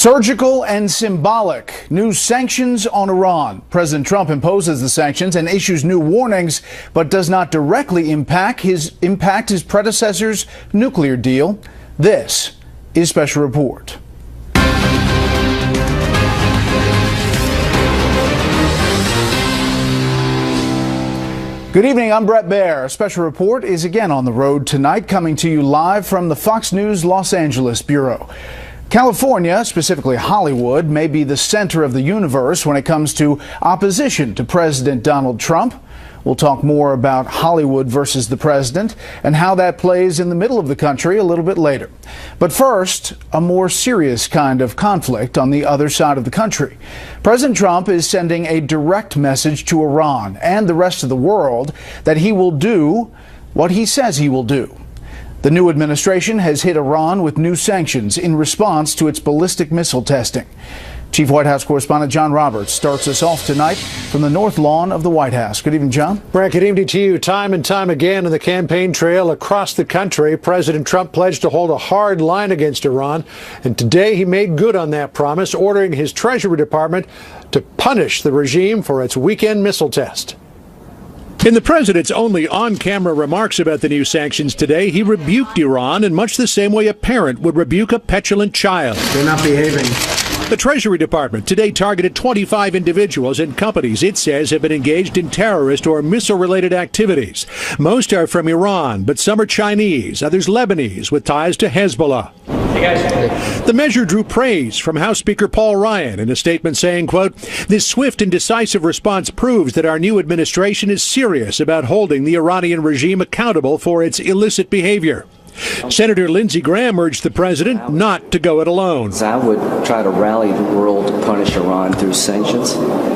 Surgical and symbolic. New sanctions on Iran. President Trump imposes the sanctions and issues new warnings, but does not directly impact his predecessor's nuclear deal. This is Special Report. Good evening, I'm Bret. Baier. Special Report is again on the road tonight, coming to you live from the Fox News Los Angeles Bureau. California, specifically Hollywood, may be the center of the universe when it comes to opposition to President Donald Trump. We'll talk more about Hollywood versus the president and how that plays in the middle of the country a little bit later. But first, a more serious kind of conflict on the other side of the country. President Trump is sending a direct message to Iran and the rest of the world that he will do what he says he will do. The new administration has hit Iran with new sanctions in response to its ballistic missile testing. Chief White House correspondent John Roberts starts us off tonight from the North Lawn of the White House. Good evening, John. Brett, good evening to you. Time and time again on the campaign trail across the country, President Trump pledged to hold a hard line against Iran. And today he made good on that promise, ordering his Treasury Department to punish the regime for its weekend missile test. In the president's only on-camera remarks about the new sanctions today, he rebuked Iran in much the same way a parent would rebuke a petulant child. They're not behaving. The Treasury Department today targeted 25 individuals and companies it says have been engaged in terrorist or missile-related activities. Most are from Iran, but some are Chinese, others Lebanese, with ties to Hezbollah. The measure drew praise from House Speaker Paul Ryan in a statement saying, quote, "This swift and decisive response proves that our new administration is serious about holding the Iranian regime accountable for its illicit behavior." Senator Lindsey Graham urged the president not to go it alone. I would try to rally the world to punish Iran through sanctions.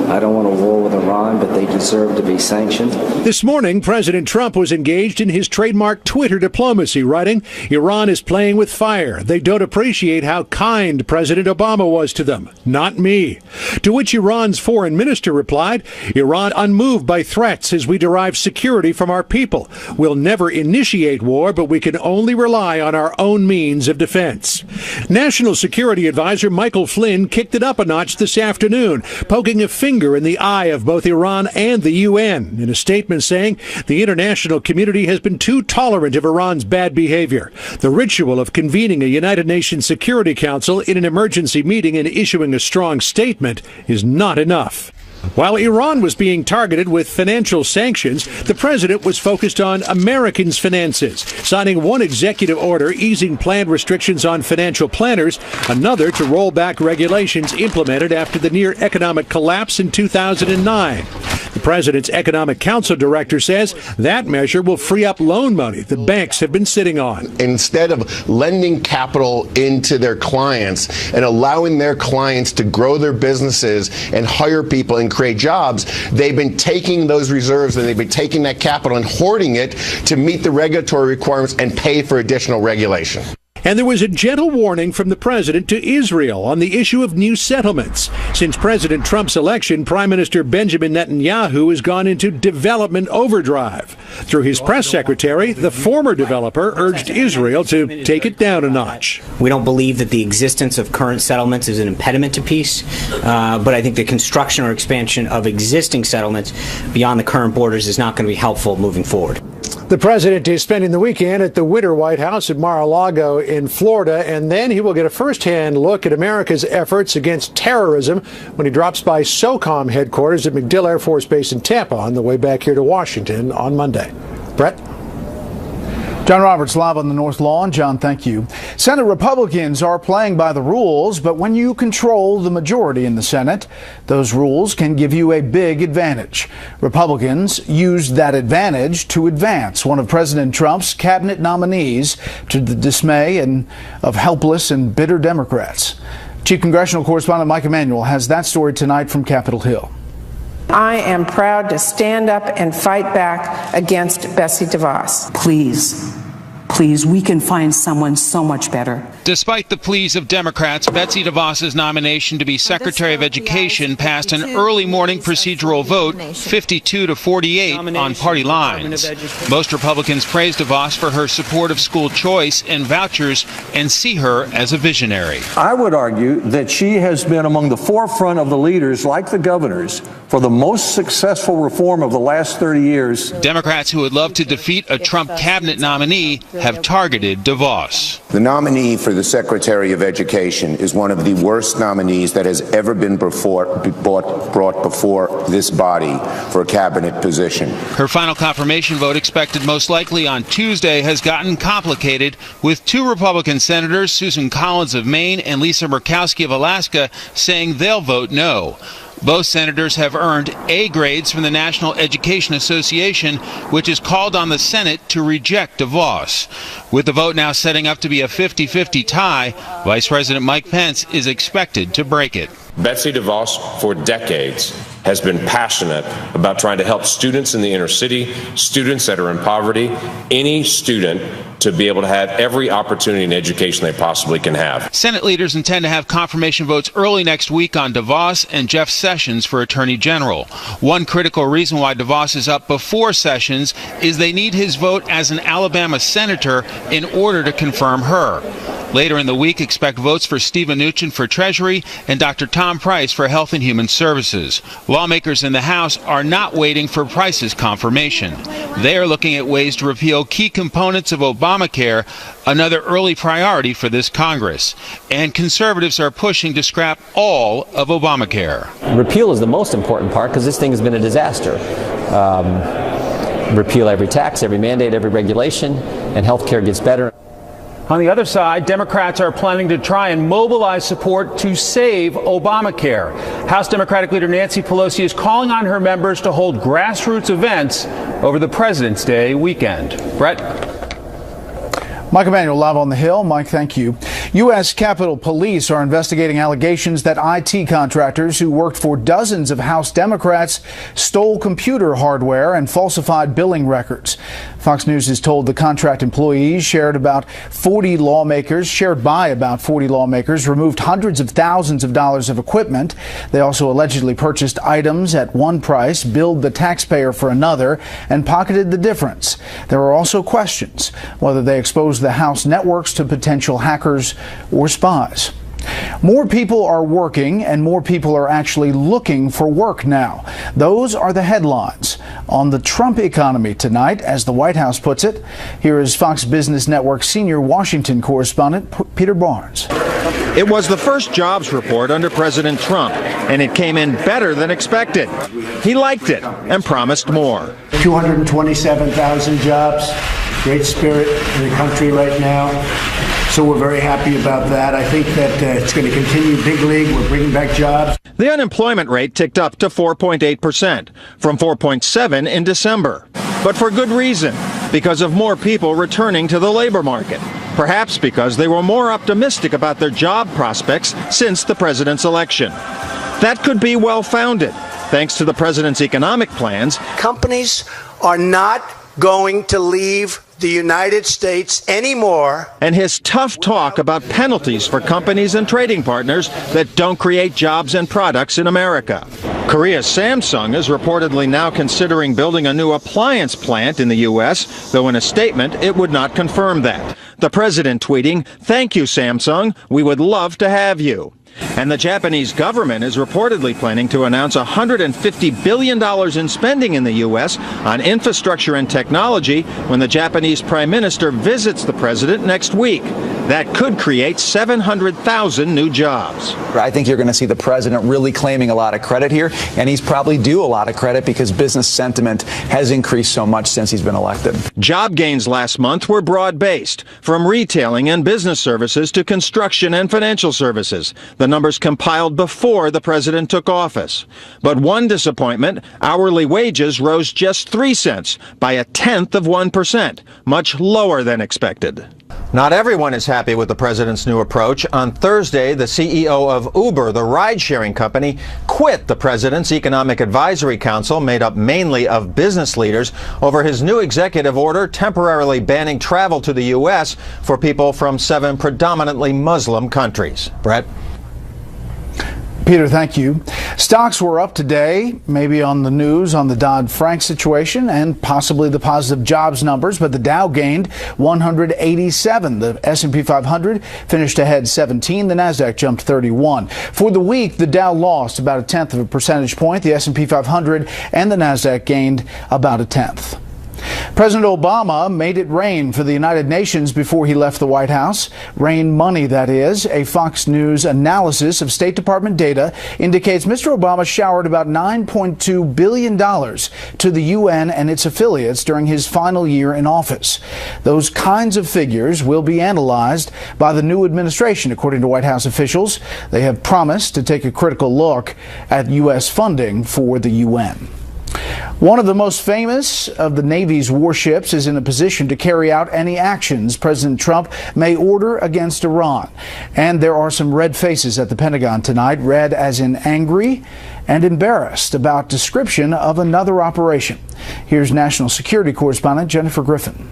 I don't want a war with Iran, but they deserve to be sanctioned. This morning, President Trump was engaged in his trademark Twitter diplomacy, writing, "Iran is playing with fire. They don't appreciate how kind President Obama was to them. Not me." To which Iran's foreign minister replied, "Iran unmoved by threats as we derive security from our people. We'll never initiate war, but we can only rely on our own means of defense." National Security Advisor Michael Flynn kicked it up a notch this afternoon, poking a finger in the eye of both Iran and the UN in a statement saying the international community has been too tolerant of Iran's bad behavior. The ritual of convening a United Nations Security Council in an emergency meeting and issuing a strong statement is not enough. While Iran was being targeted with financial sanctions, the president was focused on Americans' finances, signing one executive order easing planned restrictions on financial planners, another to roll back regulations implemented after the near economic collapse in 2009. The president's Economic Council director says that measure will free up loan money the banks have been sitting on. Instead of lending capital into their clients and allowing their clients to grow their businesses and hire people and create jobs, they've been taking those reserves and they've been taking that capital and hoarding it to meet the regulatory requirements and pay for additional regulation. And there was a gentle warning from the president to Israel on the issue of new settlements. Since President Trump's election, Prime Minister Benjamin Netanyahu has gone into development overdrive. Through his press secretary, the former developer urged Israel to take it down a notch. We don't believe that the existence of current settlements is an impediment to peace, but I think the construction or expansion of existing settlements beyond the current borders is not going to be helpful moving forward. The president is spending the weekend at the Winter White House at Mar-a-Lago in Florida, and then he will get a first-hand look at America's efforts against terrorism when he drops by SOCOM headquarters at MacDill Air Force Base in Tampa on the way back here to Washington on Monday. Brett? John Roberts live on the North Lawn. John, thank you. Senate Republicans are playing by the rules, but when you control the majority in the Senate, those rules can give you a big advantage. Republicans used that advantage to advance one of President Trump's cabinet nominees to the dismay of helpless and bitter Democrats. Chief Congressional Correspondent Mike Emanuel has that story tonight from Capitol Hill. I am proud to stand up and fight back against Betsy DeVos. Please please, we can find someone so much better. Despite the pleas of Democrats, Betsy DeVos's nomination to be Secretary of Education passed an early morning procedural vote, 52 to 48 on party lines. Most Republicans praised DeVos for her support of school choice and vouchers and see her as a visionary. I would argue that she has been among the forefront of the leaders, like the governors, for the most successful reform of the last 30 years. Democrats who would love to defeat a Trump cabinet nominee have targeted DeVos. The nominee for the Secretary of Education is one of the worst nominees that has ever been brought before this body for a cabinet position. Her final confirmation vote, expected most likely on Tuesday, has gotten complicated, with two Republican senators, Susan Collins of Maine and Lisa Murkowski of Alaska, saying they'll vote no. Both senators have earned A grades from the National Education Association, which has called on the Senate to reject DeVos. With the vote now setting up to be a 50-50 tie, Vice President Mike Pence is expected to break it. Betsy DeVos, for decades, has been passionate about trying to help students in the inner city, students that are in poverty, any student to be able to have every opportunity in education they possibly can have. Senate leaders intend to have confirmation votes early next week on DeVos and Jeff Sessions for Attorney General. One critical reason why DeVos is up before Sessions is they need his vote as an Alabama senator in order to confirm her. Later in the week, expect votes for Steve Mnuchin for Treasury and Dr. Tom Price for Health and Human Services. Lawmakers in the House are not waiting for Price's confirmation. They are looking at ways to repeal key components of Obamacare, another early priority for this Congress. And conservatives are pushing to scrap all of Obamacare. Repeal is the most important part because this thing has been a disaster. Repeal every tax, every mandate, every regulation, and health care gets better. On the other side, Democrats are planning to try and mobilize support to save Obamacare. House Democratic leader Nancy Pelosi is calling on her members to hold grassroots events over the President's Day weekend. Bret? Mike Emanuel live on the Hill. Mike, thank you. U.S. Capitol Police are investigating allegations that IT contractors who worked for dozens of House Democrats stole computer hardware and falsified billing records. Fox News is told the contract employees shared by about 40 lawmakers, removed hundreds of thousands of dollars of equipment. They also allegedly purchased items at one price, billed the taxpayer for another, and pocketed the difference. There are also questions whether they exposed the House networks to potential hackers or spies. More people are working and more people are actually looking for work now. Those are the headlines on the Trump economy tonight, as the White House puts it. Here is Fox Business Network senior Washington correspondent Peter Barnes. It was the first jobs report under President Trump, and it came in better than expected. He liked it and promised more. 227,000 jobs. Great spirit in the country right now. So we're very happy about that. I think that it's going to continue big league. We're bringing back jobs. The unemployment rate ticked up to 4.8% from 4.7% in December. But for good reason, because of more people returning to the labor market. Perhaps because they were more optimistic about their job prospects since the president's election. That could be well-founded, thanks to the president's economic plans. Companies are not going to leave the United States anymore. And his tough talk about penalties for companies and trading partners that don't create jobs and products in America. Korea's Samsung is reportedly now considering building a new appliance plant in the U.S., though in a statement it would not confirm that. The president tweeting, "Thank you, Samsung. We would love to have you." And the Japanese government is reportedly planning to announce $150 billion in spending in the U.S. on infrastructure and technology when the Japanese Prime Minister visits the president next week. That could create 700,000 new jobs. I think you're going to see the president really claiming a lot of credit here, and he's probably due a lot of credit because business sentiment has increased so much since he's been elected. Job gains last month were broad-based, from retailing and business services to construction and financial services. The number numbers compiled before the president took office. But one disappointment, hourly wages rose just 3 cents, by 0.1%, much lower than expected. Not everyone is happy with the president's new approach. On Thursday, the CEO of Uber, the ride-sharing company, quit the president's Economic Advisory Council, made up mainly of business leaders, over his new executive order temporarily banning travel to the U.S. for people from 7 predominantly Muslim countries. Bret? Peter, thank you. Stocks were up today, maybe on the news on the Dodd-Frank situation and possibly the positive jobs numbers, but the Dow gained 187. The S&P 500 finished ahead 17. The Nasdaq jumped 31. For the week, the Dow lost about 0.1 percentage point. The S&P 500 and the Nasdaq gained about 0.1. President Obama made it rain for the United Nations before he left the White House. Rain money, that is. A Fox News analysis of State Department data indicates Mr. Obama showered about $9.2 billion to the UN and its affiliates during his final year in office. Those kinds of figures will be analyzed by the new administration, according to White House officials. They have promised to take a critical look at U.S. funding for the UN. One of the most famous of the Navy's warships is in a position to carry out any actions President Trump may order against Iran. And there are some red faces at the Pentagon tonight, red as in angry and embarrassed about description of another operation. Here's National Security Correspondent Jennifer Griffin.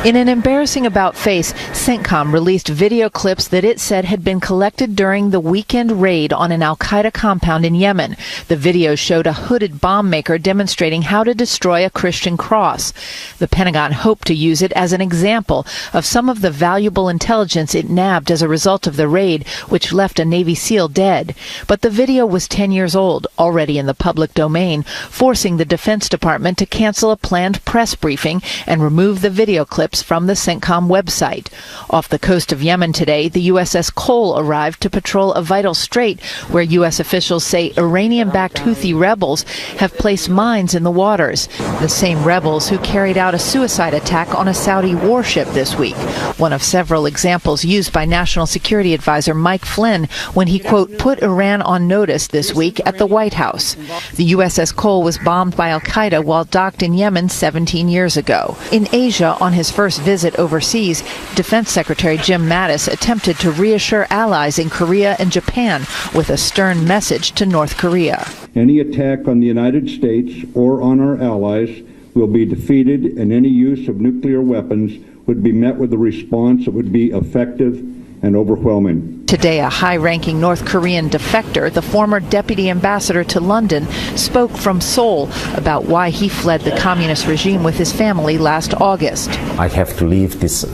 In an embarrassing about-face, CENTCOM released video clips that it said had been collected during the weekend raid on an al-Qaeda compound in Yemen. The video showed a hooded bomb maker demonstrating how to destroy a Christian cross. The Pentagon hoped to use it as an example of some of the valuable intelligence it nabbed as a result of the raid, which left a Navy SEAL dead. But the video was 10 years old, already in the public domain, forcing the Defense Department to cancel a planned press briefing and remove the video clips from the CENTCOM website. Off the coast of Yemen today, the USS Cole arrived to patrol a vital strait where U.S. officials say Iranian-backed Houthi rebels have placed mines in the waters, the same rebels who carried out a suicide attack on a Saudi warship this week, one of several examples used by National Security Advisor Mike Flynn when he, quote, put Iran on notice this week at the White House. The USS Cole was bombed by al-Qaeda while docked in Yemen 17 years ago. In Asia, on his first visit overseas, Defense Secretary Jim Mattis attempted to reassure allies in Korea and Japan with a stern message to North Korea. Any attack on the United States or on our allies will be defeated, and any use of nuclear weapons would be met with a response that would be effective and overwhelming. Today, a high-ranking North Korean defector, the former deputy ambassador to London, spoke from Seoul about why he fled the communist regime with his family last August. I have to leave this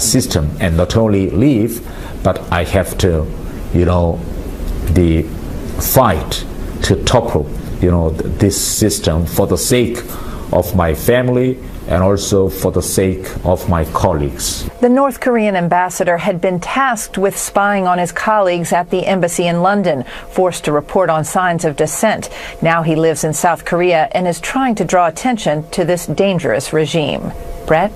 system, and not only leave, but I have to, the fight to topple, this system for the sake of my family and also for the sake of my colleagues. The North Korean ambassador had been tasked with spying on his colleagues at the embassy in London, forced to report on signs of dissent. Now he lives in South Korea and is trying to draw attention to this dangerous regime. Bret?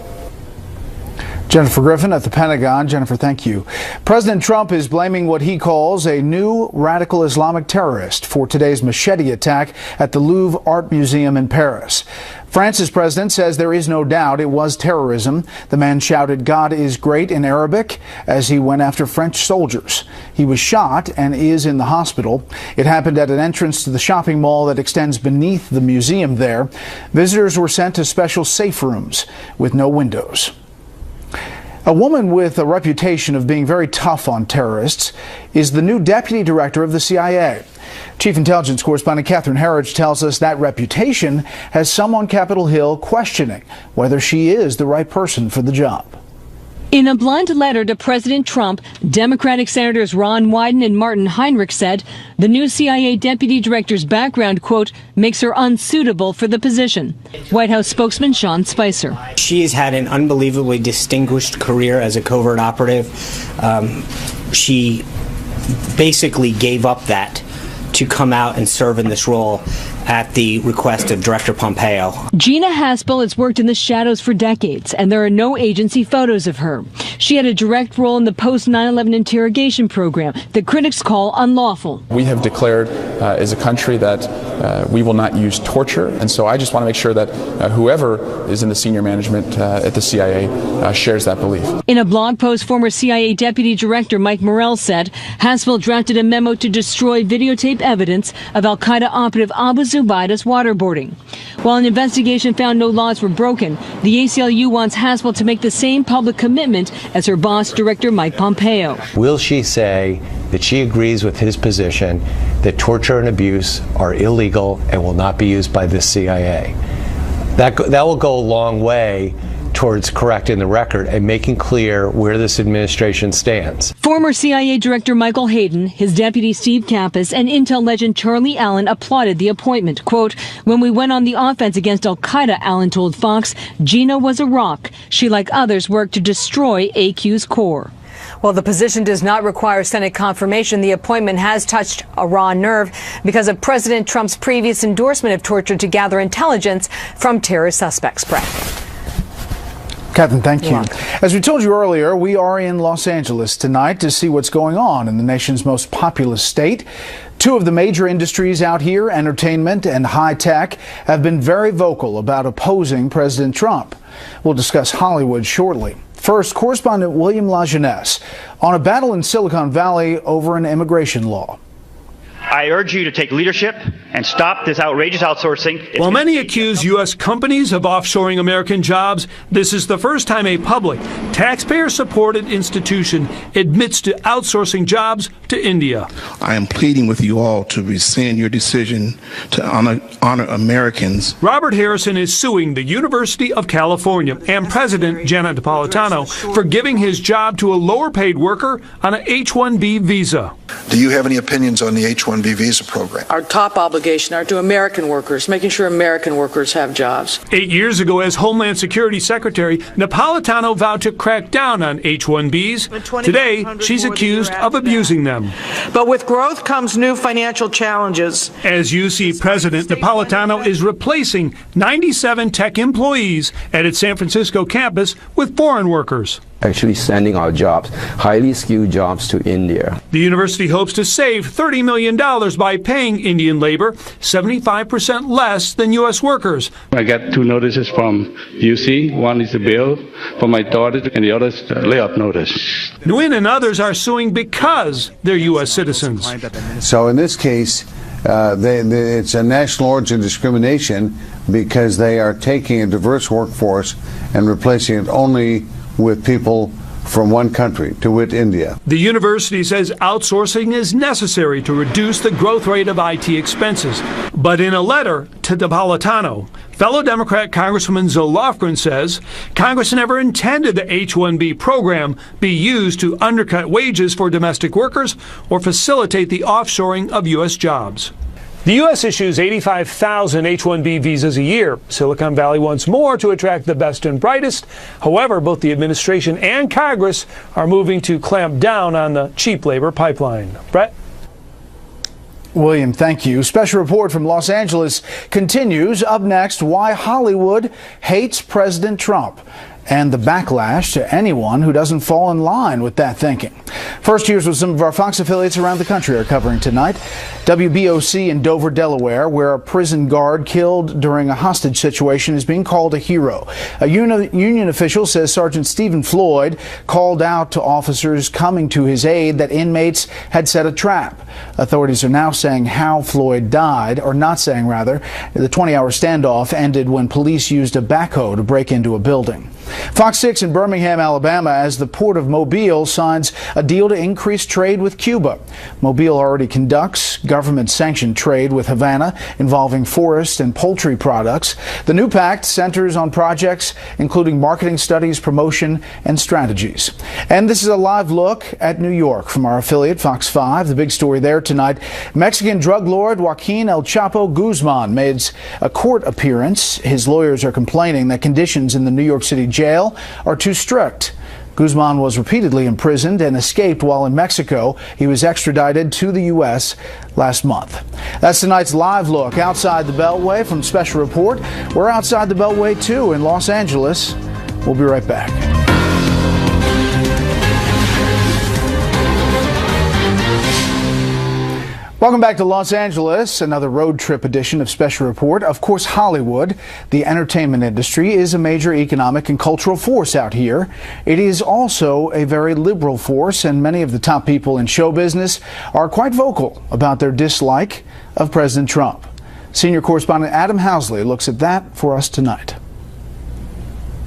Jennifer Griffin at the Pentagon. Jennifer, thank you. President Trump is blaming what he calls a new radical Islamic terrorist for today's machete attack at the Louvre Art Museum in Paris. France's president says there is no doubt it was terrorism. The man shouted "God is great" in Arabic as he went after French soldiers. He was shot and is in the hospital. It happened at an entrance to the shopping mall that extends beneath the museum there. Visitors were sent to special safe rooms with no windows. A woman with a reputation of being very tough on terrorists is the new deputy director of the CIA. Chief Intelligence Correspondent Catherine Herridge tells us that reputation has some on Capitol Hill questioning whether she is the right person for the job. In a blunt letter to President Trump, Democratic Senators Ron Wyden and Martin Heinrich said the new CIA deputy director's background, quote, makes her unsuitable for the position. White House spokesman Sean Spicer. She has had an unbelievably distinguished career as a covert operative. She basically gave up that to come out and serve in this role. at the request of Director Pompeo. Gina Haspel has worked in the shadows for decades, and there are no agency photos of her. She had a direct role in the post-9/11 interrogation program that critics call unlawful. We have declared as a country that we will not use torture, and so I just want to make sure that whoever is in the senior management at the CIA shares that belief. In a blog post, former CIA Deputy Director Mike Morrell said Haspel drafted a memo to destroy videotape evidence of al-Qaeda operative Abu Zubaydah's waterboarding. While an investigation found no laws were broken, the ACLU wants Haspel to make the same public commitment as her boss, Director Mike Pompeo. Will she say that she agrees with his position that torture and abuse are illegal and will not be used by the CIA? That will go a long way towards correcting the record and making clear where this administration stands. Former CIA Director Michael Hayden, his deputy Steve Kappas, and Intel legend Charlie Allen applauded the appointment. Quote, "When we went on the offense against al-Qaeda," Allen told Fox, "Gina was a rock. She, like others, worked to destroy AQ's core." Well, the position does not require Senate confirmation. The appointment has touched a raw nerve because of President Trump's previous endorsement of torture to gather intelligence from terrorist suspects. Bret. Catherine, thank you. As we told you earlier, we are in Los Angeles tonight to see what's going on in the nation's most populous state. Two of the major industries out here, entertainment and high tech, have been very vocal about opposing President Trump. We'll discuss Hollywood shortly. First, correspondent William LaJeunesse on a battle in Silicon Valley over an immigration law. I urge you to take leadership and stop this outrageous outsourcing. While many accuse U.S. companies of offshoring American jobs, this is the first time a public, taxpayer-supported institution admits to outsourcing jobs to India. I am pleading with you all to rescind your decision to honor Americans. Robert Harrison is suing the University of California and President Janet Napolitano for giving his job to a lower-paid worker on an H-1B visa. Do you have any opinions on the H-1B visa program? Our top obligation are to American workers, making sure American workers have jobs. 8 years ago, as Homeland Security Secretary, Napolitano vowed to crack down on H-1Bs. Today, she's accused of abusing them. But with growth comes new financial challenges. As you see, President Napolitano is replacing 97 tech employees at its San Francisco campus with foreign workers. Actually sending our jobs, highly skilled jobs, to India. The university hopes to save $30 million by paying Indian labor 75% less than U.S. workers. I got two notices from UC. One is a bill for my daughter, and the other is a layoff notice. Nguyen and others are suing because they're U.S. citizens. So in this case, it's a national origin discrimination because they are taking a diverse workforce and replacing it only with people from one country, to wit, India. The university says outsourcing is necessary to reduce the growth rate of IT expenses. But in a letter to Napolitano, fellow Democrat Congresswoman Zoe Lofgren says Congress never intended the H-1B program be used to undercut wages for domestic workers or facilitate the offshoring of U.S. jobs. The U.S. issues 85,000 H-1B visas a year. Silicon Valley wants more to attract the best and brightest. However, both the administration and Congress are moving to clamp down on the cheap labor pipeline. Bret? William, thank you. Special report from Los Angeles continues. Up next, why Hollywood hates President Trump and the backlash to anyone who doesn't fall in line with that thinking. First, here's what some of our Fox affiliates around the country are covering tonight. WBOC in Dover, Delaware, where a prison guard killed during a hostage situation is being called a hero. A union official says Sergeant Stephen Floyd called out to officers coming to his aid that inmates had set a trap. Authorities are now saying how Floyd died, or not saying rather. The 20-hour standoff ended when police used a backhoe to break into a building. Fox 6 in Birmingham, Alabama, as the Port of Mobile signs a deal to increase trade with Cuba. Mobile already conducts government-sanctioned trade with Havana involving forest and poultry products. The new pact centers on projects including marketing studies, promotion, and strategies. And this is a live look at New York from our affiliate, Fox 5. The big story there tonight, Mexican drug lord Joaquin El Chapo Guzman made a court appearance. His lawyers are complaining that conditions in the New York City jail are too strict. Guzman was repeatedly imprisoned and escaped while in Mexico. He was extradited to the U.S. last month. That's tonight's live look outside the Beltway from Special Report. We're outside the Beltway, too, in Los Angeles. We'll be right back. Welcome back to Los Angeles, another road trip edition of Special Report. Of course, Hollywood, the entertainment industry, is a major economic and cultural force out here. It is also a very liberal force, and many of the top people in show business are quite vocal about their dislike of President Trump. Senior correspondent Adam Housley looks at that for us tonight.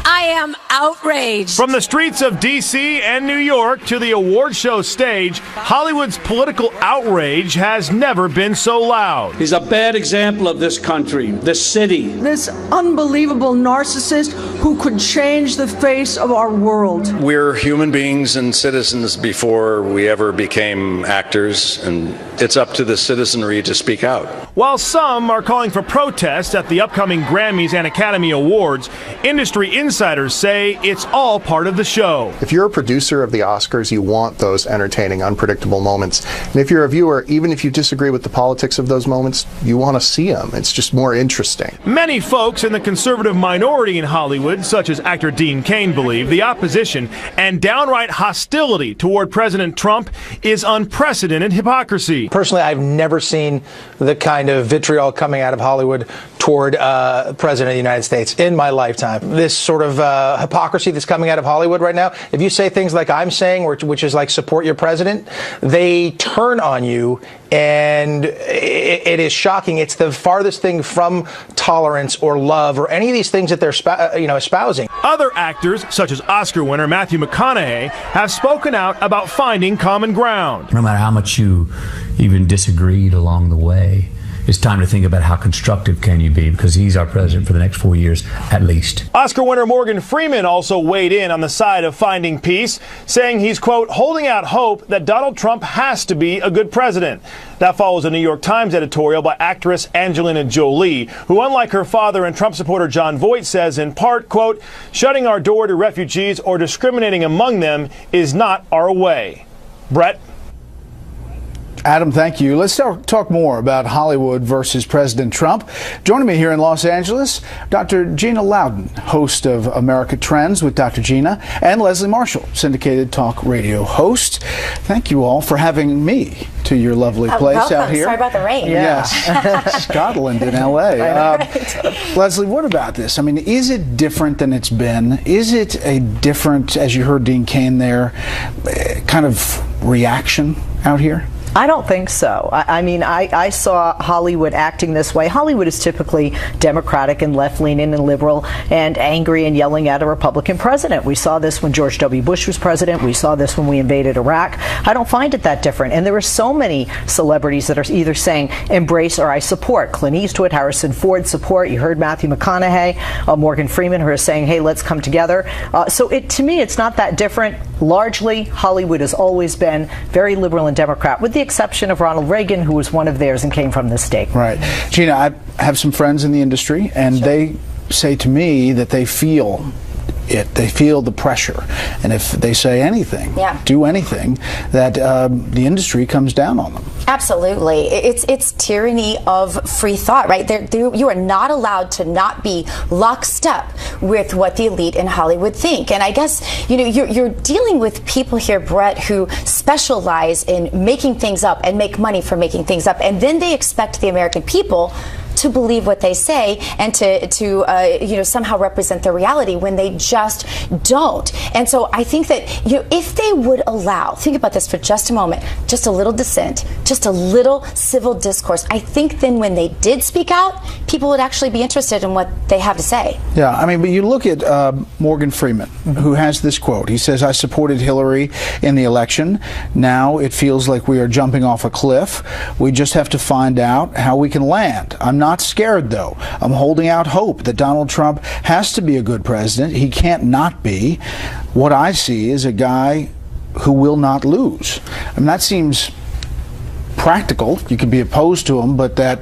I am outraged. From the streets of D.C. and New York to the award show stage, Hollywood's political outrage has never been so loud. He's a bad example of this country, this city. This unbelievable narcissist who could change the face of our world. We're human beings and citizens before we ever became actors, and it's up to the citizenry to speak out. While some are calling for protests at the upcoming Grammys and Academy Awards, industry insiders say it's all part of the show. If you're a producer of the Oscars, you want those entertaining, unpredictable moments. And if you're a viewer, even if you disagree with the politics of those moments, you want to see them. It's just more interesting. Many folks in the conservative minority in Hollywood, such as actor Dean Cain, believe the opposition and downright hostility toward President Trump is unprecedented hypocrisy. Personally, I've never seen the kind of vitriol coming out of Hollywood toward President of the United States in my lifetime. This sort of hypocrisy that's coming out of Hollywood right now, if you say things like I'm saying, which is like support your president, they turn on you, and it is shocking. It's the farthest thing from tolerance or love or any of these things that they're espousing. Other actors, such as Oscar winner Matthew McConaughey, have spoken out about finding common ground. No matter how much you even disagreed along the way, it's time to think about how constructive can you be, because he's our president for the next 4 years at least. Oscar winner Morgan Freeman also weighed in on the side of finding peace, saying he's, quote, holding out hope that Donald Trump has to be a good president. That follows a New York Times editorial by actress Angelina Jolie, who, unlike her father and Trump supporter John Voight, says in part, quote, shutting our door to refugees or discriminating among them is not our way. Bret? Adam, thank you. Let's talk more about Hollywood versus President Trump. Joining me here in Los Angeles, Dr. Gina Loudon, host of America Trends with Dr. Gina, and Leslie Marshall, syndicated talk radio host. Thank you all for having me to your lovely place out here. Sorry about the rain. Yes, Scotland in L.A. Leslie, what about this? I mean, is it different than it's been? Is it a different, as you heard Dean Cain there, kind of reaction out here? I don't think so. I mean, I saw Hollywood acting this way. Hollywood is typically Democratic and left-leaning and liberal and angry and yelling at a Republican president. We saw this when George W. Bush was president. We saw this when we invaded Iraq. I don't find it that different. And there are so many celebrities that are either saying embrace or I support. Clint Eastwood, Harrison Ford support. You heard Matthew McConaughey, Morgan Freeman, who are saying, hey, let's come together. So to me, it's not that different. Largely, Hollywood has always been very liberal and Democrat, with the exception of Ronald Reagan, who was one of theirs and came from this state. Right. Gina, I have some friends in the industry, and they say to me that they feel it. They feel the pressure. And if they say anything, do anything, that the industry comes down on them. Absolutely. It's tyranny of free thought, right? You are not allowed to not be lockstep with what the elite in Hollywood think. And I guess, you're dealing with people here, Bret, who specialize in making things up and make money for making things up. And then they expect the American people to believe what they say and to somehow represent the reality when they just don't. And so I think that if they would allow, think about this for just a moment, just a little dissent, just a little civil discourse, I think then when they did speak out, people would actually be interested in what they have to say. Yeah, I mean, but you look at Morgan Freeman, who has this quote. He says, I supported Hillary in the election. Now it feels like we are jumping off a cliff. We just have to find out how we can land. I'm not scared, though. I'm holding out hope that Donald Trump has to be a good president. He can't not be. What I see is a guy who will not lose. I mean, that seems practical. You could be opposed to them, but that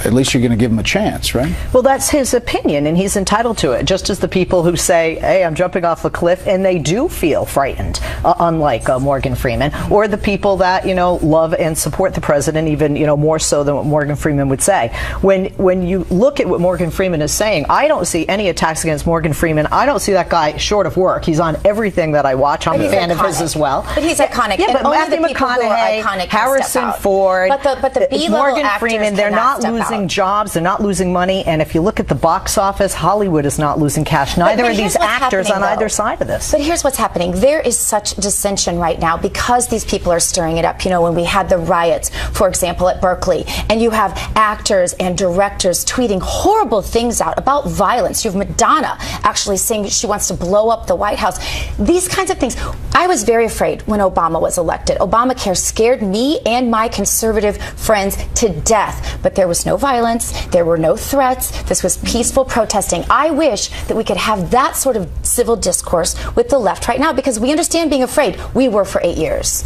at least you're going to give them a chance, right? Well, that's his opinion, and he's entitled to it, just as the people who say, hey, I'm jumping off a cliff, and they do feel frightened, unlike Morgan Freeman, or the people that, love and support the president, even, more so than what Morgan Freeman would say. When you look at what Morgan Freeman is saying, I don't see any attacks against Morgan Freeman. I don't see that guy short of work. He's on everything that I watch. I'm a fan of his as well. But he's iconic. Yeah, and but only Matthew the people who are McConaughey, iconic Harrison Ford, but the B-level Morgan actors Freeman, they're cannot not step losing out. jobs, they're not losing money, and if you look at the box office, Hollywood is not losing cash. Neither are these actors on either side of this. But here's what's happening. There is such dissension right now because these people are stirring it up. When we had the riots, for example, at Berkeley, and you have actors and directors tweeting horrible things out about violence. You have Madonna actually saying she wants to blow up the White House. These kinds of things. I was very afraid when Obama was elected. Obamacare scared me and my conservative friends to death. But there was no violence. There were no threats. This was peaceful protesting. I wish that we could have that sort of civil discourse with the left right now, because we understand being afraid. We were for 8 years.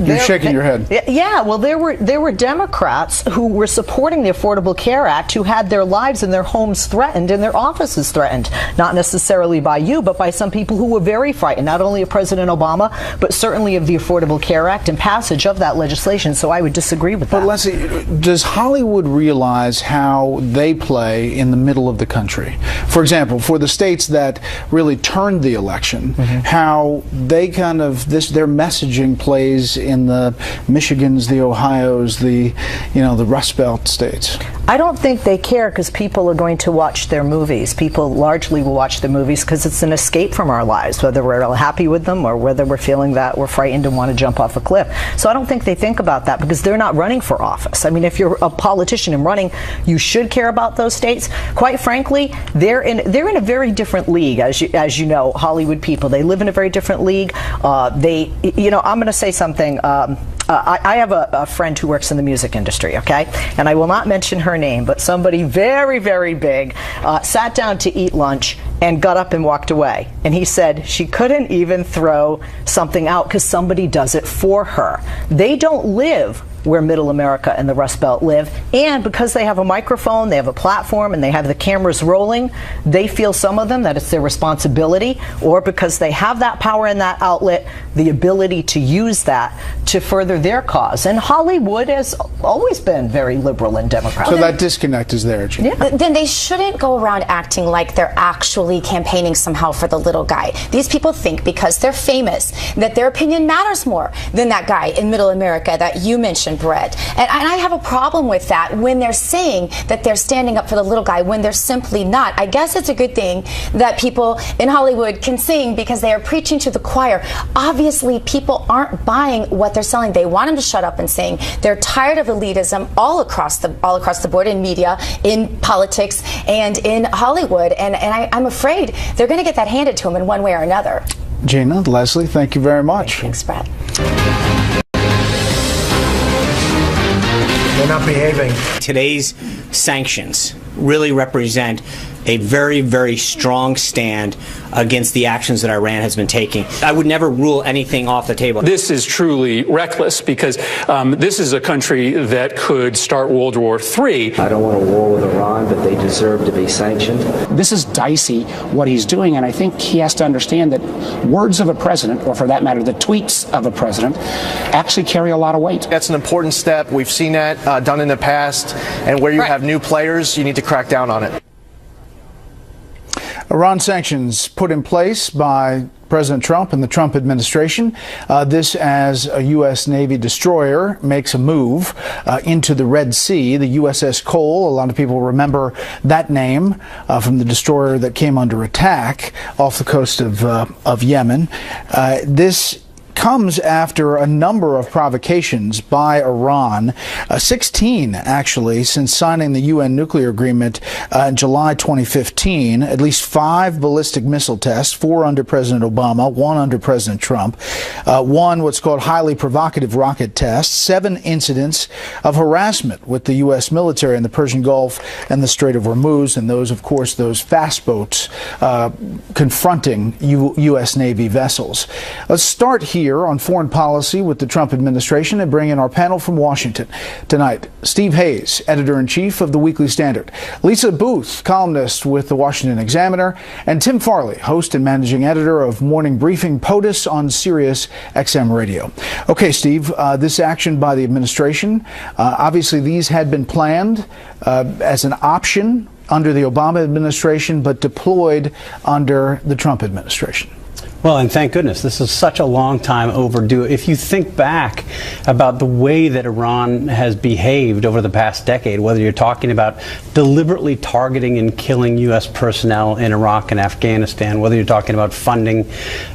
You're shaking your head. Yeah, well, there were Democrats who were supporting the Affordable Care Act who had their lives and their homes threatened and their offices threatened, not necessarily by you, but by some people who were very frightened, not only of President Obama, but certainly of the Affordable Care Act and passage of that legislation. So I would disagree with that. But Leslie, does Hollywood realize how they play in the middle of the country? For example, for the states that really turned the election, how they their messaging plays in the Michigans, the Ohios, the Rust Belt states? I don't think they care, because people are going to watch their movies. People largely will watch the movies because it's an escape from our lives, whether we're happy with them or whether we're feeling that we're frightened and want to jump off a cliff. So I don't think they think about that, because they're not running for office. I mean, if you're a politician and running, you should care about those states. Quite frankly, they're in a very different league, as you know, Hollywood people. They live in a very different league. I'm going to say something. I have a friend who works in the music industry, okay? And I will not mention her name, but somebody very, very big sat down to eat lunch and got up and walked away. And he said she couldn't even throw something out because somebody does it for her. They don't live where Middle America and the Rust Belt live, and because they have a microphone, they have a platform, and they have the cameras rolling, they feel, some of them, that it's their responsibility, or because they have that power and that outlet, the ability to use that to further their cause. And Hollywood has always been very liberal and democratic. So that disconnect is there, Gina. Yeah. Then they shouldn't go around acting like they're actually campaigning somehow for the little guy. These people think because they're famous that their opinion matters more than that guy in Middle America that you mentioned, Bret. And I have a problem with that when they're saying that they're standing up for the little guy when they're simply not. I guess it's a good thing that people in Hollywood can sing because they are preaching to the choir. Obviously, people aren't buying what they're selling. They want them to shut up and sing. They're tired of elitism all across the board, in media, in politics, and in Hollywood. And I'm afraid they're going to get that handed to them in one way or another. Gina, Leslie, thank you very much. Thanks, Bret. They're not behaving. Today's sanctions really represent a very, very strong stand against the actions that Iran has been taking. I would never rule anything off the table. This is truly reckless, because this is a country that could start World War III. I don't want a war with Iran, but they deserve to be sanctioned. This is dicey, what he's doing, and I think he has to understand that words of a president, or for that matter, the tweets of a president, actually carry a lot of weight. That's an important step. We've seen that done in the past, and where you have new players, you need to crack down on it. Iran sanctions put in place by President Trump and the Trump administration. This as a U.S. Navy destroyer makes a move into the Red Sea. The USS Cole, a lot of people remember that name from the destroyer that came under attack off the coast of Yemen. This comes after a number of provocations by Iran, 16 actually, since signing the UN nuclear agreement in July 2015. At least 5 ballistic missile tests, 4 under President Obama, 1 under President Trump, 1 what's called highly provocative rocket test, 7 incidents of harassment with the U.S. military in the Persian Gulf and the Strait of Hormuz, and those, of course, those fast boats confronting U.S. Navy vessels. Let's start here here on foreign policy with the Trump administration and bring in our panel from Washington. Tonight, Steve Hayes, editor-in-chief of the Weekly Standard, Lisa Booth, columnist with the Washington Examiner, and Tim Farley, host and managing editor of Morning Briefing POTUS on Sirius XM Radio. Okay, Steve, this action by the administration, obviously these had been planned as an option under the Obama administration, but deployed under the Trump administration. Well, and thank goodness. This is such a long time overdue. If you think back about the way that Iran has behaved over the past decade, whether you're talking about deliberately targeting and killing U.S. personnel in Iraq and Afghanistan, whether you're talking about funding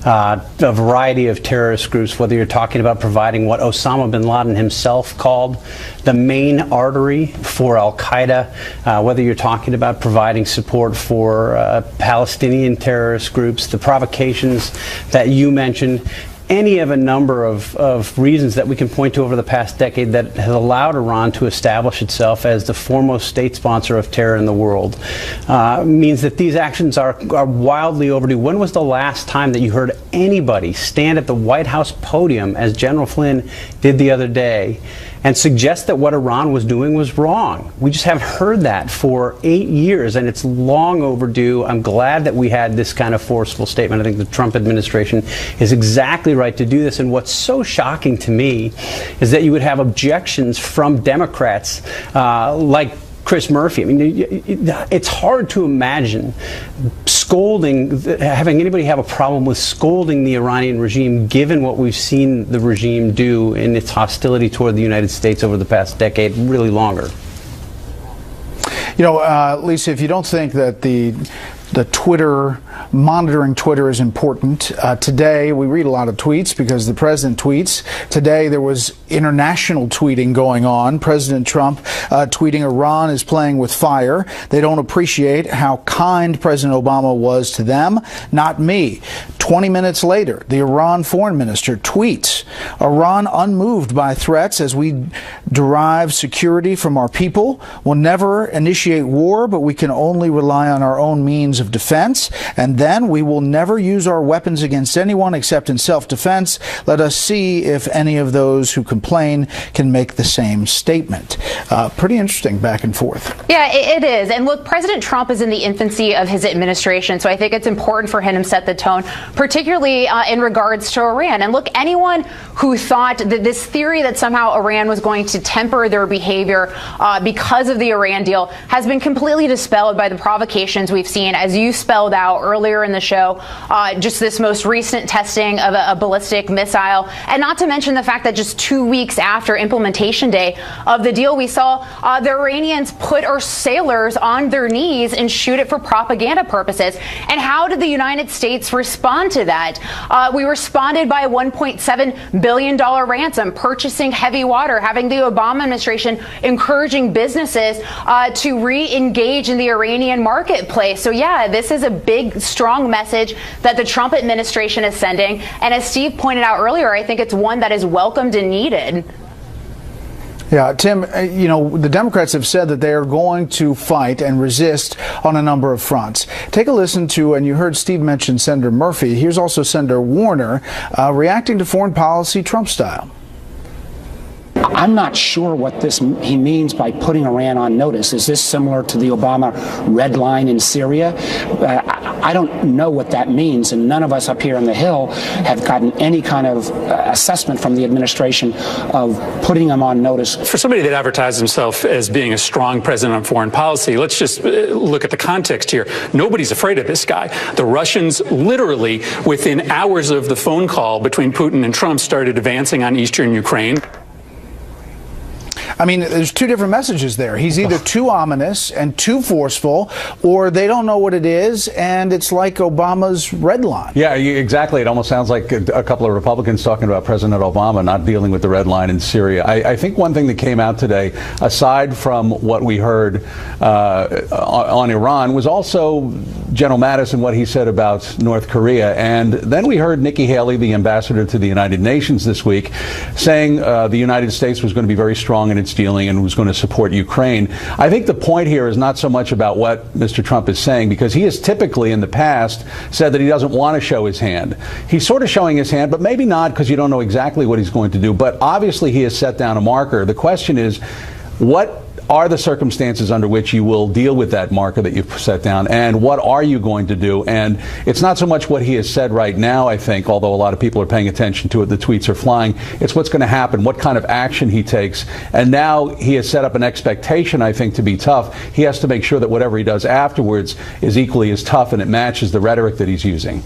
a variety of terrorist groups, whether you're talking about providing what Osama bin Laden himself called the main artery for al-Qaeda, whether you're talking about providing support for Palestinian terrorist groups, the provocations that you mentioned, any of a number of reasons that we can point to over the past decade that has allowed Iran to establish itself as the foremost state sponsor of terror in the world, means that these actions are wildly overdue. When was the last time that you heard anybody stand at the White House podium, as General Flynn did the other day, and suggest that what Iran was doing was wrong? We just haven't heard that for 8 years, and it's long overdue. I'm glad that we had this kind of forceful statement. I think the Trump administration is exactly right to do this. And what's so shocking to me is that you would have objections from Democrats like Chris Murphy. I mean, it's hard to imagine having anybody have a problem with scolding the Iranian regime, given what we've seen the regime do in its hostility toward the United States over the past decade, really longer. You know, Lisa, if you don't think that the monitoring Twitter is important. Today, we read a lot of tweets because the president tweets. Today, there was international tweeting going on. President Trump tweeting, Iran is playing with fire. They don't appreciate how kind President Obama was to them. Not me. 20 minutes later, the Iran foreign minister tweets, Iran unmoved by threats as we derive security from our people. We'll never initiate war, but we can only rely on our own means of defense, and then we will never use our weapons against anyone except in self-defense. Let us see if any of those who complain can make the same statement. Pretty interesting back and forth. Yeah, it is. And look, President Trump is in the infancy of his administration, so I think it's important for him to set the tone, particularly in regards to Iran. And look, anyone who thought that this theory that somehow Iran was going to temper their behavior because of the Iran deal has been completely dispelled by the provocations we've seen, as you spelled out earlier in the show, just this most recent testing of a ballistic missile, and not to mention the fact that just 2 weeks after implementation day of the deal, we saw the Iranians put our sailors on their knees and shoot it for propaganda purposes. And how did the United States respond to that? We responded by a $1.7 billion ransom, purchasing heavy water, having the Obama administration encouraging businesses to re-engage in the Iranian marketplace. So yeah, this is a big, strong message that the Trump administration is sending. And as Steve pointed out earlier, I think it's one that is welcomed and needed. Yeah, Tim, you know, the Democrats have said that they are going to fight and resist on a number of fronts. Take a listen to, and you heard Steve mention Senator Murphy. Here's also Senator Warner reacting to foreign policy Trump style. I'm not sure what he means by putting Iran on notice. Is this similar to the Obama red line in Syria? I don't know what that means, and none of us up here on the Hill have gotten any kind of assessment from the administration of putting them on notice. For somebody that advertised himself as being a strong president on foreign policy, let's just look at the context here. Nobody's afraid of this guy. The Russians literally, within hours of the phone call between Putin and Trump, started advancing on eastern Ukraine. I mean, there's two different messages there. He's either too ominous and too forceful, or they don't know what it is, and it's like Obama's red line. Yeah, exactly. It almost sounds like a couple of Republicans talking about President Obama not dealing with the red line in Syria. I think one thing that came out today, aside from what we heard on Iran, was also General Mattis and what he said about North Korea. And then we heard Nikki Haley, the ambassador to the United Nations this week, saying the United States was going to be very strong in its arms dealing and was going to support Ukraine. I think the point here is not so much about what Mr. Trump is saying, because he has typically in the past said that he doesn't want to show his hand. He's sort of showing his hand, but maybe not, because you don't know exactly what he's going to do. But obviously he has set down a marker. The question is, what are the circumstances under which you will deal with that marker that you've set down, and what are you going to do? And it's not so much what he has said right now, I think, although a lot of people are paying attention to it, the tweets are flying. It's what's going to happen, what kind of action he takes. And now he has set up an expectation, I think, to be tough. He has to make sure that whatever he does afterwards is equally as tough and it matches the rhetoric that he's using.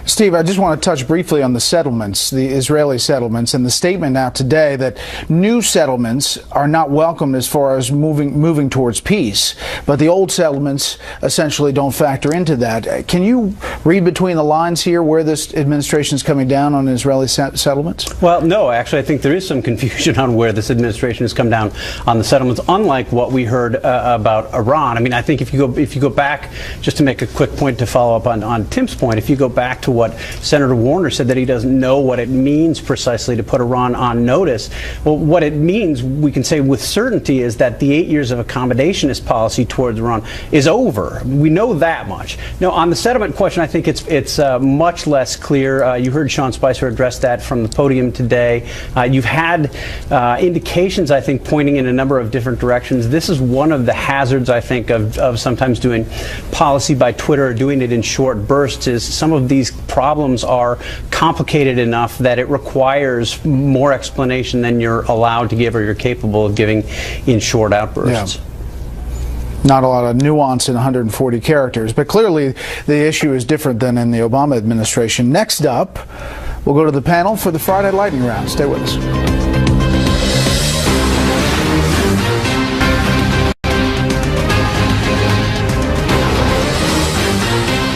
Steve, I just want to touch briefly on the settlements, the Israeli settlements, and the statement out today that new settlements are not welcomed as far as moving towards peace, but the old settlements essentially don't factor into that. Can you read between the lines here where this administration is coming down on Israeli settlements? Well, no, actually, I think there is some confusion on where this administration has come down on the settlements, unlike what we heard about Iran. I mean, I think if you go back, just to make a quick point to follow up on Tim's point, if you go back to what Senator Warner said, that he doesn't know what it means precisely to put Iran on notice. Well, what it means, we can say with certainty, is that the 8 years of accommodationist policy towards Iran is over. We know that much. Now, on the settlement question, I think it's much less clear. You heard Sean Spicer address that from the podium today. You've had indications, I think, pointing in a number of different directions. This is one of the hazards, I think, of sometimes doing policy by Twitter or doing it in short bursts, is some of these problems are complicated enough that it requires more explanation than you're allowed to give or you're capable of giving in short outbursts. Yeah. Not a lot of nuance in 140 characters, but clearly the issue is different than in the Obama administration. Next up, we'll go to the panel for the Friday Lightning Round. Stay with us.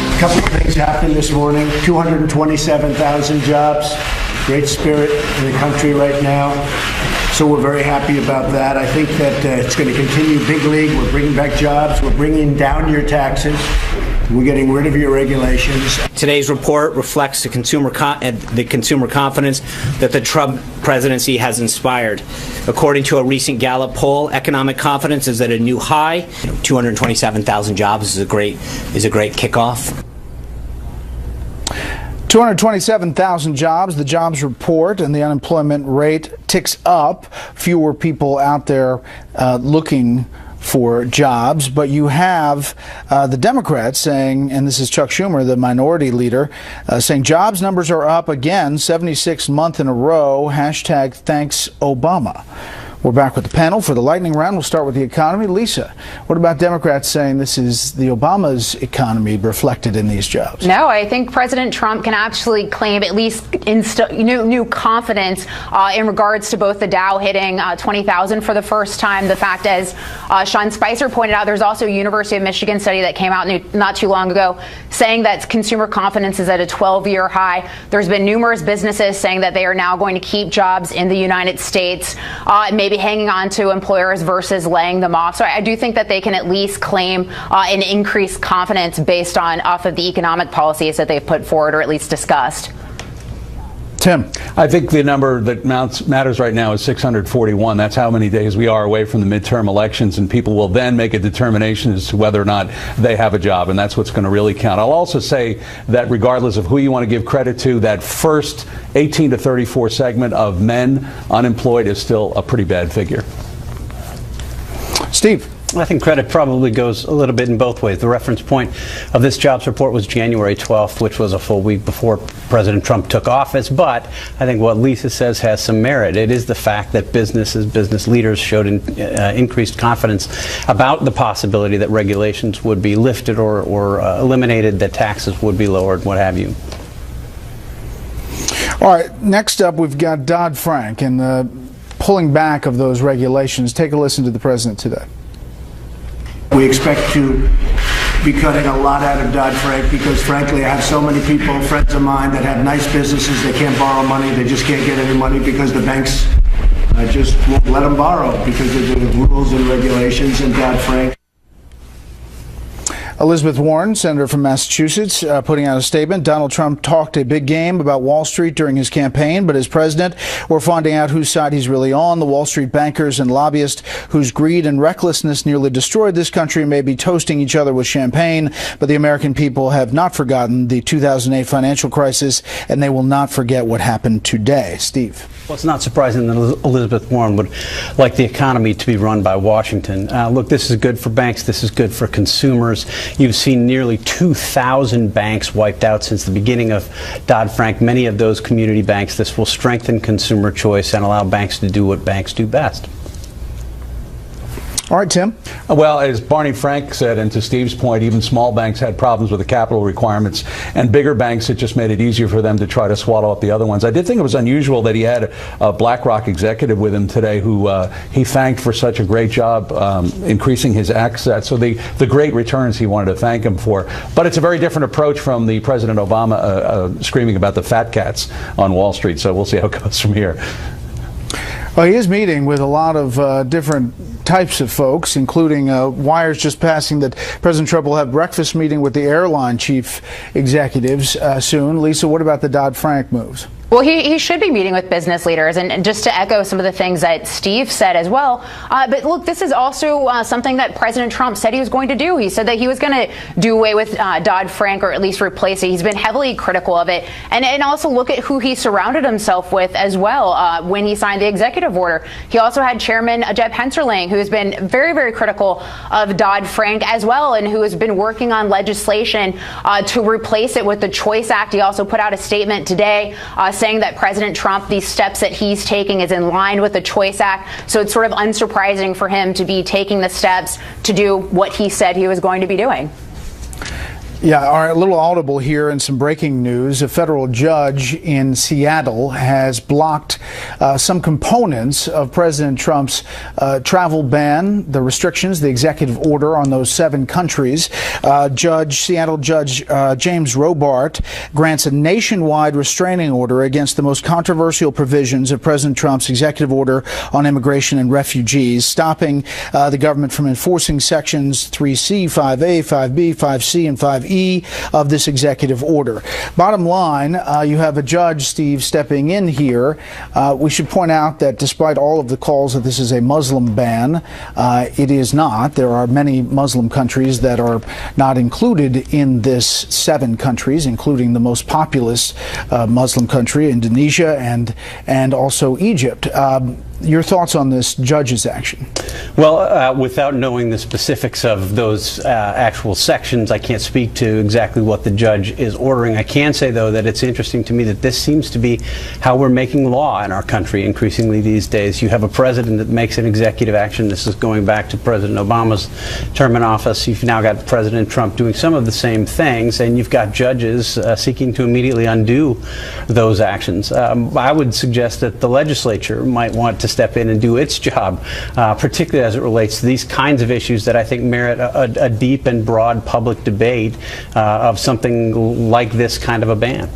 A couple of things happened this morning. 227,000 jobs. Great spirit in the country right now. So we're very happy about that. I think that it's going to continue big league. We're bringing back jobs. We're bringing down your taxes. We're getting rid of your regulations. Today's report reflects the consumer confidence that the Trump presidency has inspired. According to a recent Gallup poll, economic confidence is at a new high. 227,000 jobs is a great kickoff. 227,000 jobs, the jobs report, and the unemployment rate ticks up. Fewer people out there looking for jobs, but you have the Democrats saying, and this is Chuck Schumer, the minority leader, saying jobs numbers are up again, 76th month in a row, hashtag thanks Obama. We're back with the panel for the lightning round. We'll start with the economy. Lisa, what about Democrats saying this is the Obama's economy reflected in these jobs? No, I think President Trump can actually claim at least new confidence in regards to both the Dow hitting 20,000 for the first time. The fact, as Sean Spicer pointed out, there's also a University of Michigan study that came out not too long ago saying that consumer confidence is at a 12-year high. There's been numerous businesses saying that they are now going to keep jobs in the United States, maybe hanging on to employers versus laying them off. So I do think that they can at least claim an increased confidence based off of the economic policies that they've put forward or at least discussed. Tim. I think the number that matters right now is 641. That's how many days we are away from the midterm elections, and people will then make a determination as to whether or not they have a job, and that's what's going to really count. I'll also say that regardless of who you want to give credit to, that first 18 to 34 segment of men unemployed is still a pretty bad figure. Steve. I think credit probably goes a little bit in both ways. The reference point of this jobs report was January 12th, which was a full week before President Trump took office. But I think what Lisa says has some merit. It is the fact that business leaders showed increased confidence about the possibility that regulations would be lifted or eliminated, that taxes would be lowered, what have you. All right, next up we've got Dodd-Frank and the pulling back of those regulations. Take a listen to the president today. We expect to be cutting a lot out of Dodd-Frank because, frankly, I have so many people, friends of mine, that have nice businesses. They can't borrow money. They just can't get any money because the banks just won't let them borrow because of the rules and regulations in Dodd-Frank. Elizabeth Warren, senator from Massachusetts, putting out a statement. Donald Trump talked a big game about Wall Street during his campaign, but as president, we're finding out whose side he's really on. The Wall Street bankers and lobbyists whose greed and recklessness nearly destroyed this country may be toasting each other with champagne, but the American people have not forgotten the 2008 financial crisis, and they will not forget what happened today. Steve. Well, it's not surprising that Elizabeth Warren would like the economy to be run by Washington. Look, this is good for banks. This is good for consumers. You've seen nearly 2,000 banks wiped out since the beginning of Dodd-Frank. Many of those community banks. This will strengthen consumer choice and allow banks to do what banks do best. All right, Tim. Well, as Barney Frank said, and to Steve's point, even small banks had problems with the capital requirements, and bigger banks, it just made it easier for them to try to swallow up the other ones. I did think it was unusual that he had a BlackRock executive with him today who he thanked for such a great job increasing his assets. So the great returns he wanted to thank him for. But it's a very different approach from the President Obama screaming about the fat cats on Wall Street. So we'll see how it goes from here. Well, he is meeting with a lot of different types of folks, including wires just passing that President Trump will have breakfast meeting with the airline chief executives soon. Lisa, what about the Dodd-Frank moves? Well, he should be meeting with business leaders, and just to echo some of the things that Steve said as well. But look, this is also something that President Trump said he was going to do. He said that he was going to do away with Dodd-Frank, or at least replace it. He's been heavily critical of it. And also look at who he surrounded himself with as well when he signed the executive order. He also had Chairman Jeb Hensarling, who has been very, very critical of Dodd-Frank as well, and who has been working on legislation to replace it with the Choice Act. He also put out a statement today saying that President Trump, these steps that he's taking is in line with the Choice Act. So it's sort of unsurprising for him to be taking the steps to do what he said he was going to be doing. Yeah, all right, a little audible here and some breaking news. A federal judge in Seattle has blocked some components of President Trump's travel ban, the restrictions, the executive order on those 7 countries. Seattle Judge James Robart grants a nationwide restraining order against the most controversial provisions of President Trump's executive order on immigration and refugees, stopping the government from enforcing sections 3C, 5A, 5B, 5C, and 5E of this executive order. Bottom line, you have a judge, Steve, stepping in here. We should point out that despite all of the calls that this is a Muslim ban, it is not. There are many Muslim countries that are not included in this 7 countries, including the most populous Muslim country, Indonesia, and also Egypt. Your thoughts on this judge's action? Well, without knowing the specifics of those actual sections, I can't speak to exactly what the judge is ordering. I can say, though, that it's interesting to me that this seems to be how we're making law in our country increasingly these days. You have a president that makes an executive action. This is going back to President Obama's term in office. You've now got President Trump doing some of the same things, and you've got judges seeking to immediately undo those actions. I would suggest that the legislature might want to step in and do its job, particularly as it relates to these kinds of issues that I think merit a deep and broad public debate of something like this kind of a ban.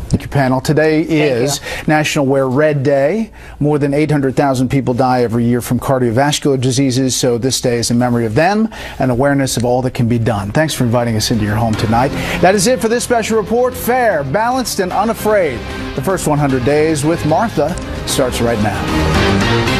Thank you, panel. Today is National Wear Red Day. More than 800,000 people die every year from cardiovascular diseases, so this day is in memory of them and awareness of all that can be done. Thanks for inviting us into your home tonight. That is it for this special report. Fair, balanced, and unafraid. The first 100 days with Martha starts right now.